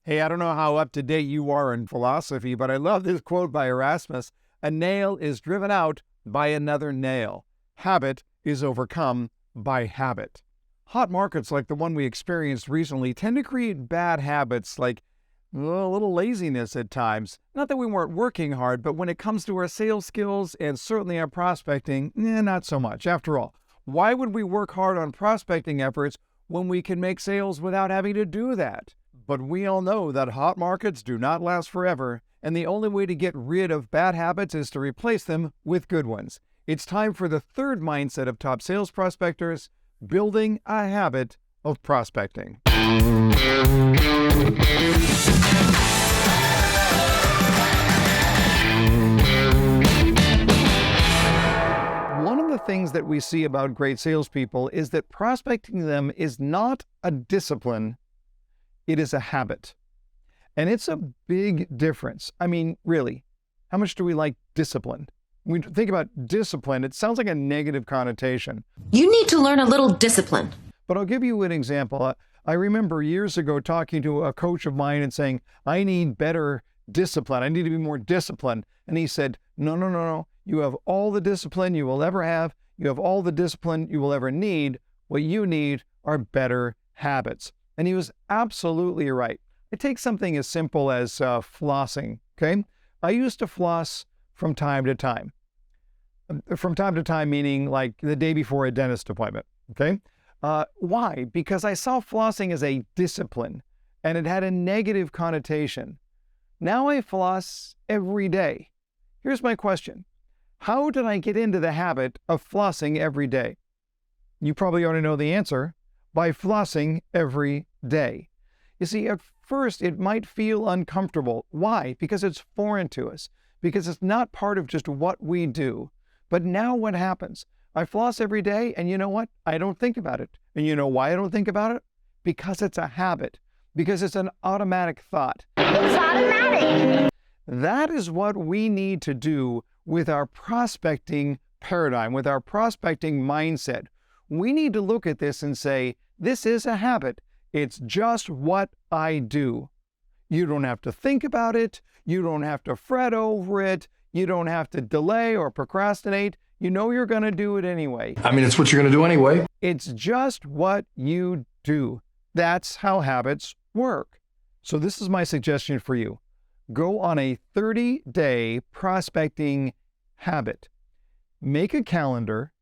Hey, I don't know how up to date you are in philosophy, but I love this quote by Erasmus. A nail is driven out by another nail. Habit is overcome by habit. Hot markets like the one we experienced recently tend to create bad habits like a little laziness at times. Not that we weren't working hard, but when it comes to our sales skills and certainly our prospecting, not so much. After all, why would we work hard on prospecting efforts when we can make sales without having to do that? But we all know that hot markets do not last forever, and the only way to get rid of bad habits is to replace them with good ones. It's time for the third mindset of top sales prospectors, building a habit of prospecting. One of the things that we see about great salespeople is that prospecting them is not a discipline, it is a habit. And it's a big difference. I mean, really, how much do we like discipline? When we think about discipline, it sounds like a negative connotation. You need to learn a little discipline. But I'll give you an example. I remember years ago talking to a coach of mine and saying, I need better discipline. I need to be more disciplined. And he said, no. You have all the discipline you will ever have. You have all the discipline you will ever need. What you need are better habits. And he was absolutely right. I take something as simple as flossing, okay? I used to floss from time to time. From time to time meaning like the day before a dentist appointment, okay? Why? Because I saw flossing as a discipline and it had a negative connotation. Now I floss every day. Here's my question. How did I get into the habit of flossing every day? You probably already know the answer. By flossing every day. You see, at first it might feel uncomfortable. Why? Because it's foreign to us. Because it's not part of just what we do. But now what happens? I floss every day, and you know what? I don't think about it. And you know why I don't think about it? Because it's a habit. Because it's an automatic thought. It's automatic. That is what we need to do with our prospecting paradigm, with our prospecting mindset. We need to look at this and say, this is a habit. It's just what I do. You don't have to think about it. You don't have to fret over it. You don't have to delay or procrastinate. You know you're going to do it anyway. I mean, it's what you're going to do anyway. It's just what you do. That's how habits work. So this is my suggestion for you. Go on a 30-day prospecting habit. Make a calendar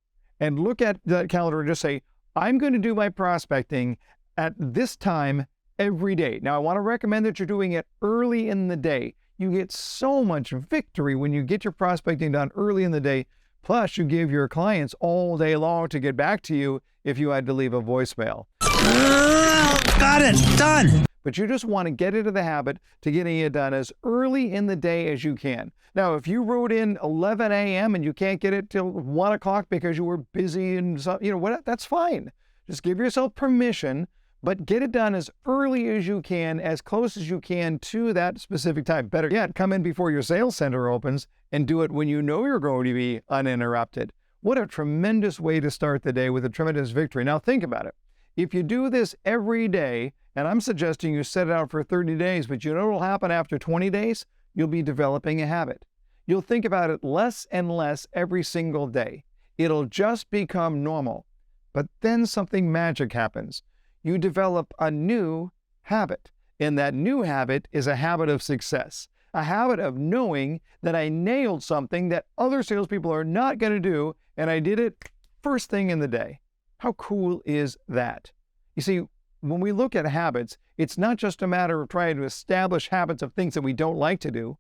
and look at that calendar and just say, I'm going to do my prospecting at this time every day. Now, I want to recommend that you're doing it early in the day. You get so much victory when you get your prospecting done early in the day. Plus, you give your clients all day long to get back to you if you had to leave a voicemail. Got it. Done. But you just want to get into the habit to getting it done as early in the day as you can. Now, if you wrote in 11 a.m. and you can't get it till 1 o'clock because you were busy and that's fine. Just give yourself permission, but get it done as early as you can, as close as you can to that specific time. Better yet, come in before your sales center opens and do it when you know you're going to be uninterrupted. What a tremendous way to start the day with a tremendous victory. Now think about it. If you do this every day, and I'm suggesting you set it out for 30 days, but you know what will happen after 20 days? You'll be developing a habit. You'll think about it less and less every single day. It'll just become normal. But then something magic happens. You develop a new habit. And that new habit is a habit of success. A habit of knowing that I nailed something that other salespeople are not going to do, and I did it first thing in the day. How cool is that? You see, when we look at habits, it's not just a matter of trying to establish habits of things that we don't like to do.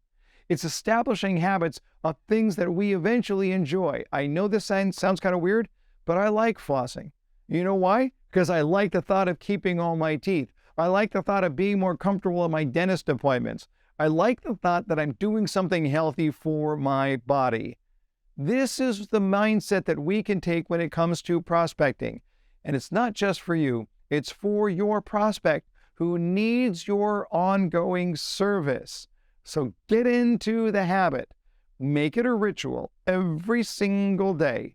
It's establishing habits of things that we eventually enjoy. I know this sounds kind of weird, but I like flossing. You know why? Because I like the thought of keeping all my teeth. I like the thought of being more comfortable at my dentist appointments. I like the thought that I'm doing something healthy for my body. This is the mindset that we can take when it comes to prospecting. And it's not just for you. It's for your prospect who needs your ongoing service. So get into the habit. Make it a ritual every single day.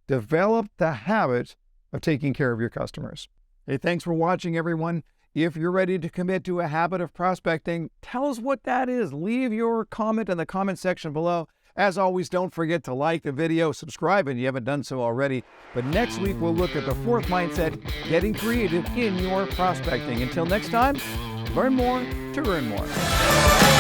Develop the habit of taking care of your customers. Hey, thanks for watching, everyone. If you're ready to commit to a habit of prospecting, tell us what that is. Leave your comment in the comment section below. As always, don't forget to like the video, subscribe if you haven't done so already. But next week, we'll look at the fourth mindset, getting creative in your prospecting. Until next time, learn more to earn more.